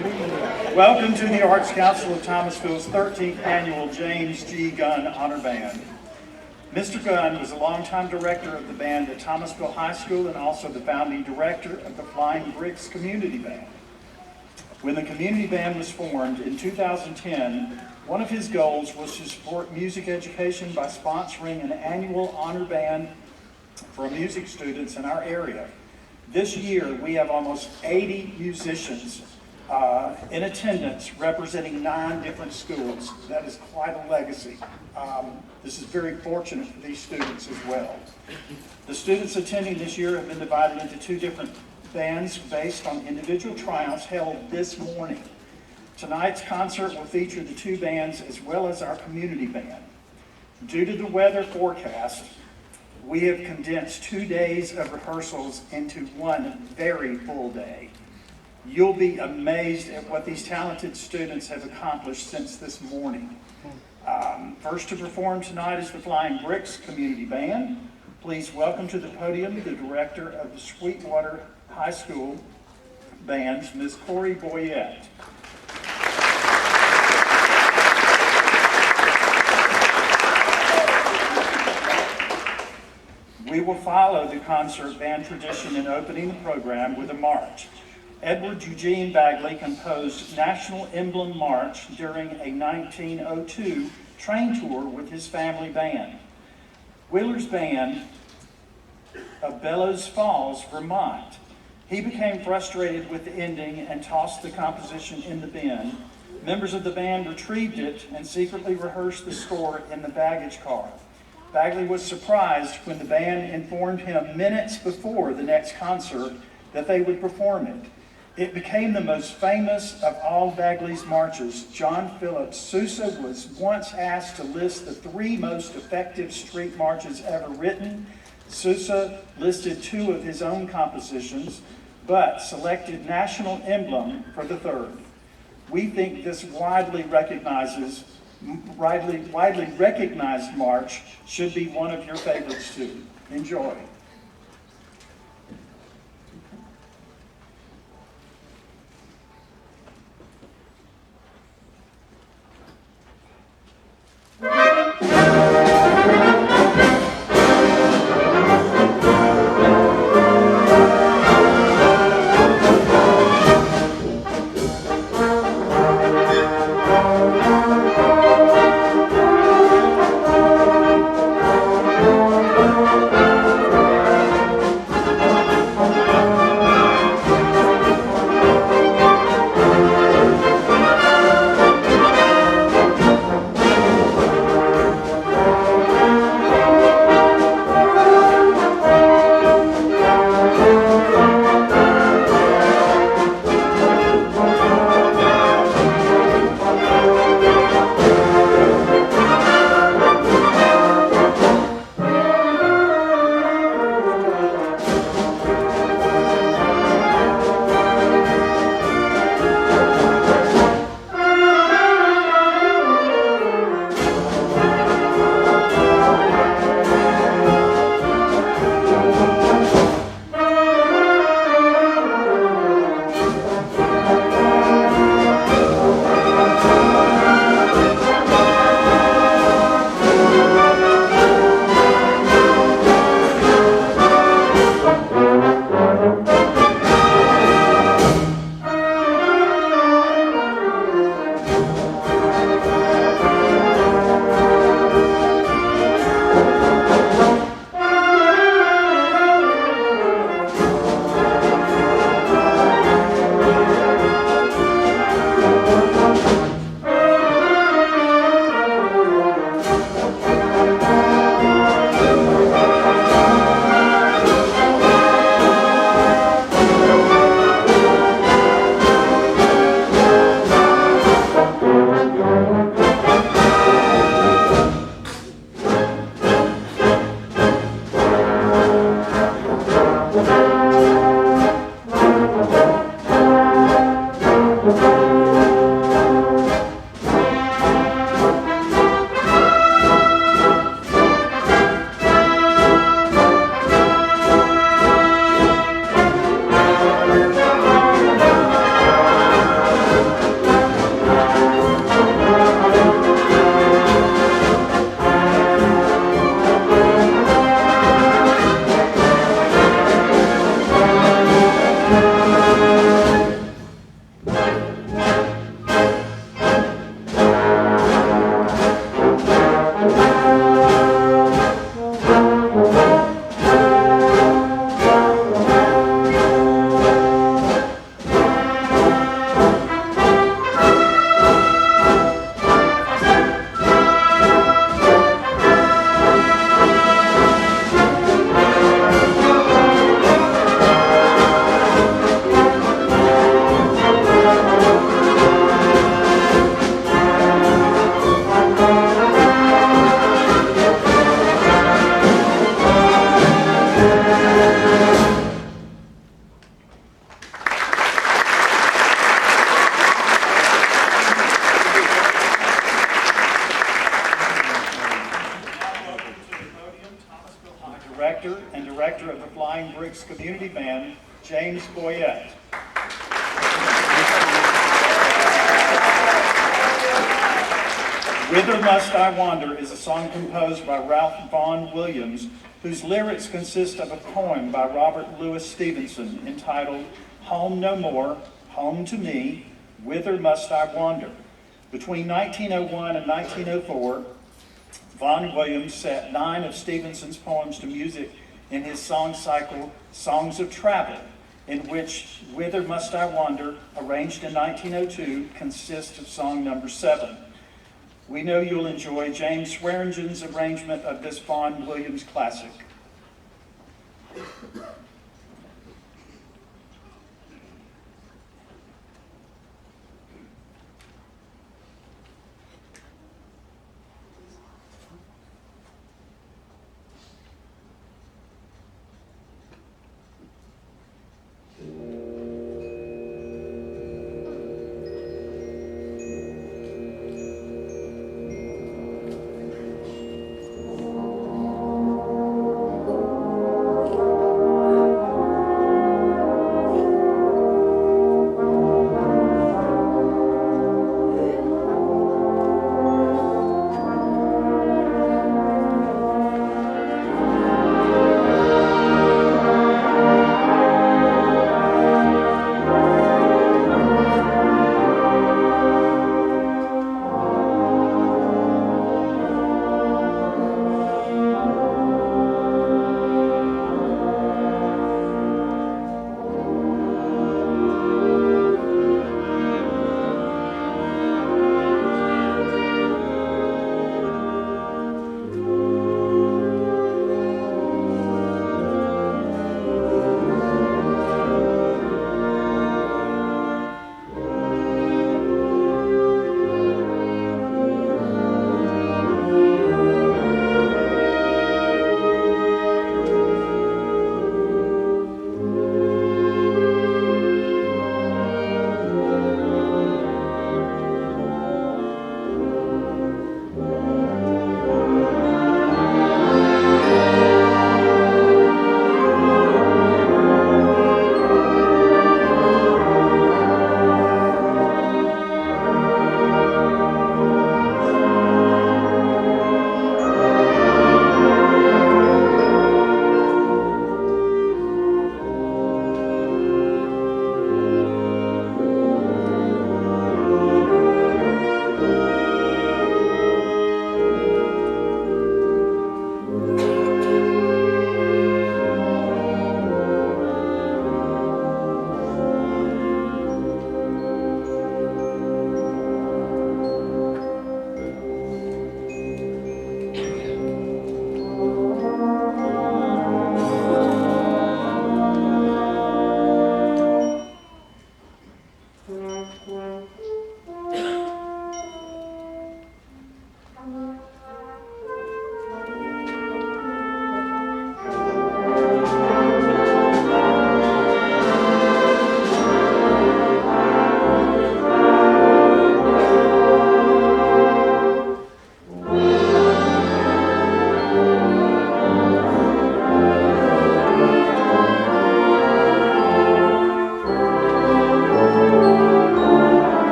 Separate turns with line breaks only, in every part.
Welcome to the Arts Council of Thomasville's 13th Annual James G. Gunn Honor Band. Mr. Gunn was a longtime director of the band at Thomasville High School and also the founding director of the Flying Bricks Community Band. When the community band was formed in 2010, one of his goals was to support music education by sponsoring an annual honor band for music students in our area. This year, we have almost 80 musicians in attendance representing 9 different schools. That is quite a legacy. This is very fortunate for these students as well. The students attending this year have been divided into 2 different bands based on individual tryouts held this morning. Tonight's concert will feature the 2 bands as well as our community band. Due to the weather forecast, we have condensed 2 days of rehearsals into one very full day. You'll be amazed at what these talented students have accomplished since this morning. First to perform tonight is the Flying Bricks Community Band. Please welcome to the podium the director of the Sweetwater High School Bands, Ms. Corey Boyett. We will follow the concert band tradition in opening the program with a march. Edward Eugene Bagley composed National Emblem March during a 1902 train tour with his family band. Wheeler's Band of Bellows Falls, Vermont. He became frustrated with the ending and tossed the composition in the bin. Members of the band retrieved it and secretly rehearsed the score in the baggage car. Bagley was surprised when the band informed him minutes before the next concert that they would perform it. It became the most famous of all Bagley's marches. John Philip Sousa was once asked to list the 3 most effective street marches ever written. Sousa listed 2 of his own compositions, but selected National Emblem for the 3rd. We think this widely recognized march should be one of your favorites too. Enjoy. District's community band, James Boyett. Whither Must I Wander is a song composed by Ralph Vaughan Williams, whose lyrics consist of a poem by Robert Louis Stevenson entitled Home No More, Home to Me, Whither Must I Wander? Between 1901 and 1904, Vaughan Williams set 9 of Stevenson's poems to music in his song cycle, Songs of Travel, in which Whither Must I Wander, arranged in 1902, consists of song number 7. We know you'll enjoy James Swearingen's arrangement of this Vaughan Williams classic.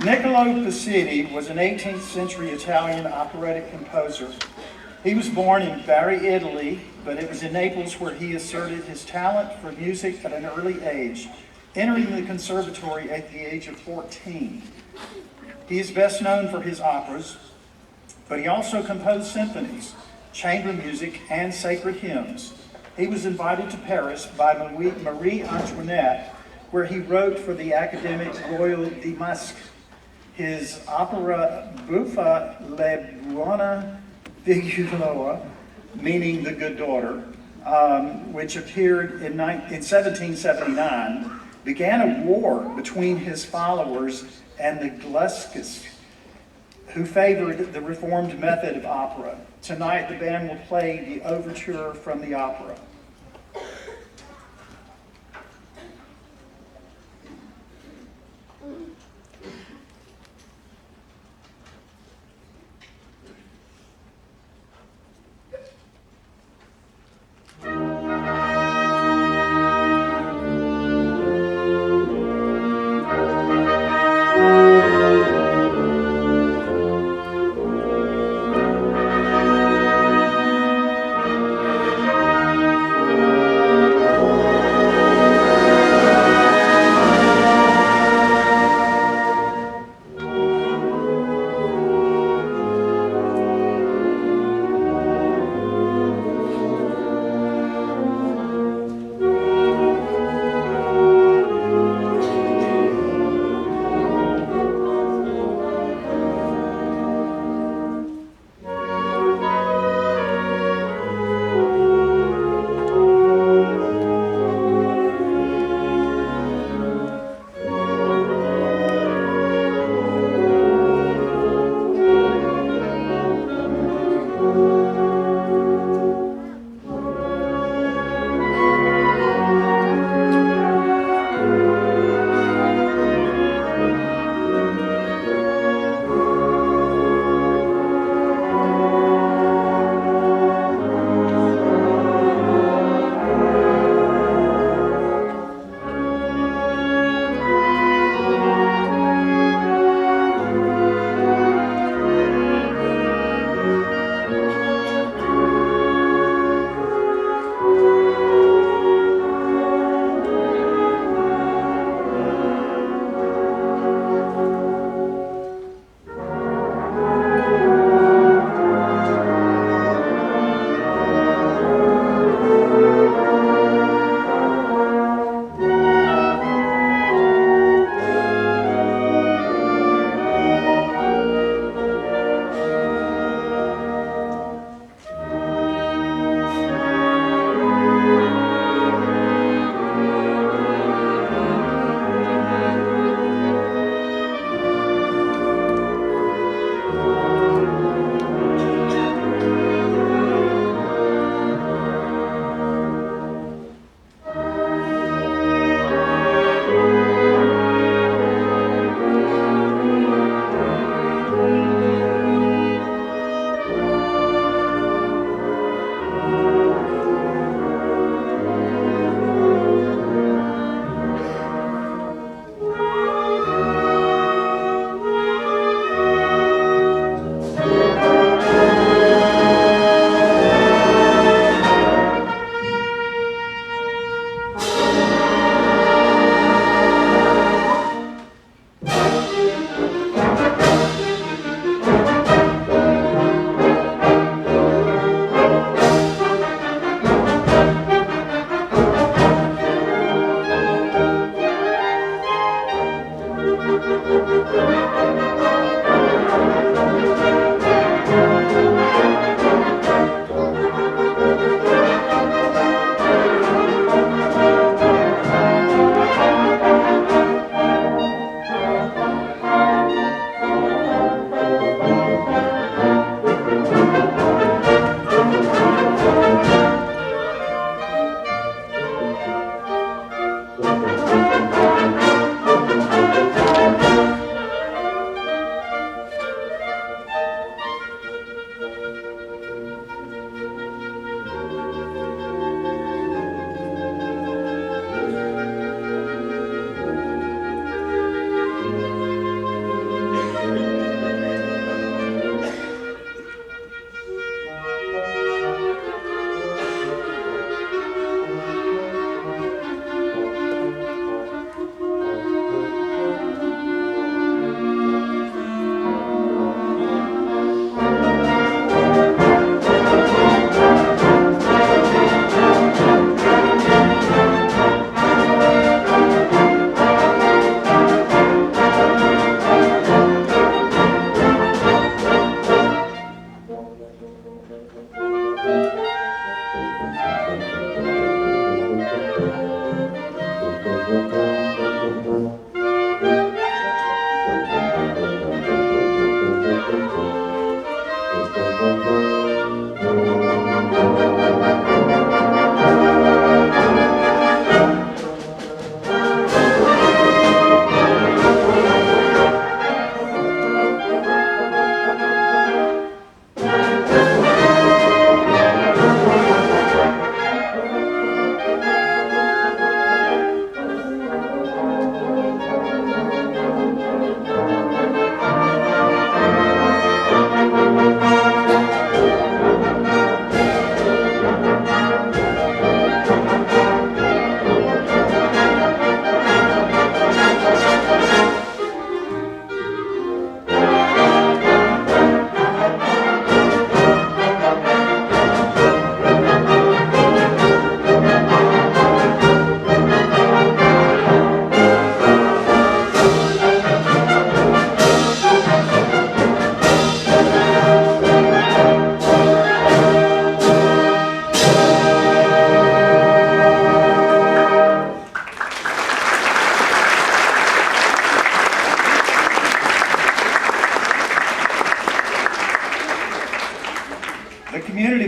Niccolo Pacitti was an 18th century Italian operatic composer. He was born in Bari, Italy, but it was in Naples where he asserted his talent for music at an early age, entering the conservatory at the age of 14. He is best known for his operas, but he also composed symphonies, chamber music, and sacred hymns. He was invited to Paris by Marie Antoinette, where he wrote for the academic Royal de Masque. His opera Buffa le Buona Figliuola, meaning the good daughter, which appeared in 1779, began a war between his followers and the Gluskists, who favored the reformed method of opera. Tonight, the band will play the overture from the opera.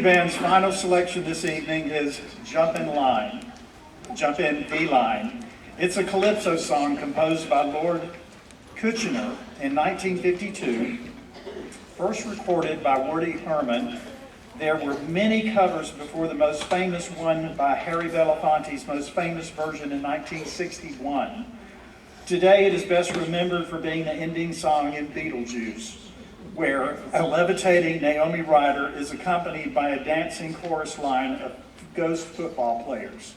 band's final selection this evening is Jump in Line, Jump in the Line. It's a calypso song composed by Lord Kitchener in 1952, first recorded by Woody Herman. There were many covers before the most famous one by Harry Belafonte's most famous version in 1961. Today it is best remembered for being the ending song in Beetlejuice, where a levitating Naomi Ryder is accompanied by a dancing chorus line of ghost football players.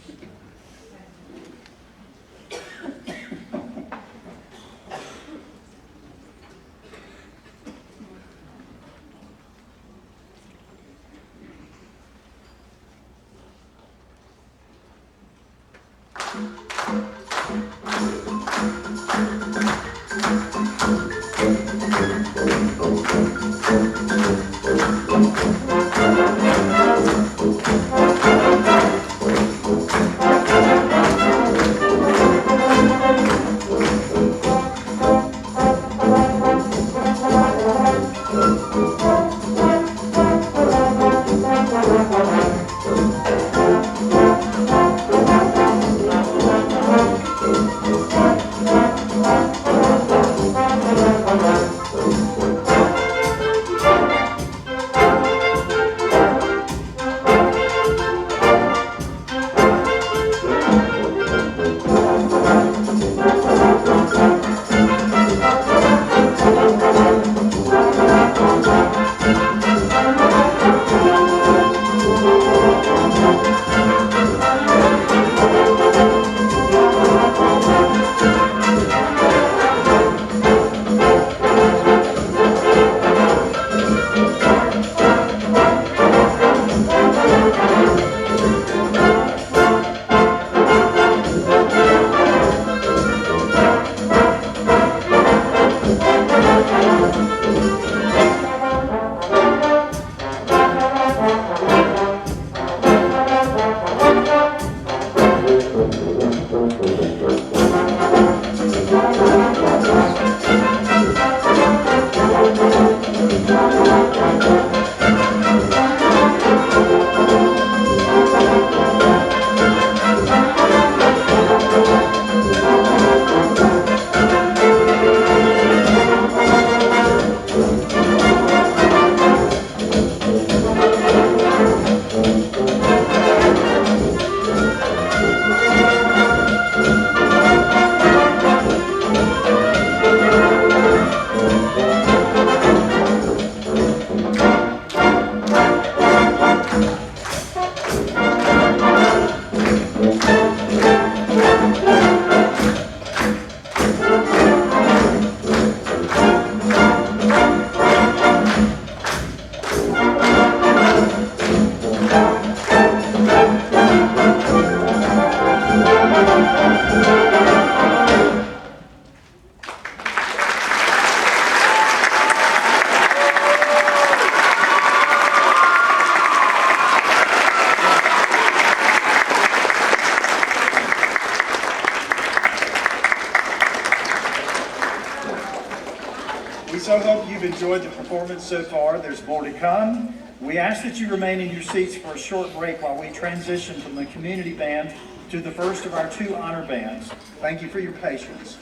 We so hope you've enjoyed the performance so far. There's more to come. We ask that you remain in your seats for a short break while we transition from the community band to the first of our two honor bands. Thank you for your patience.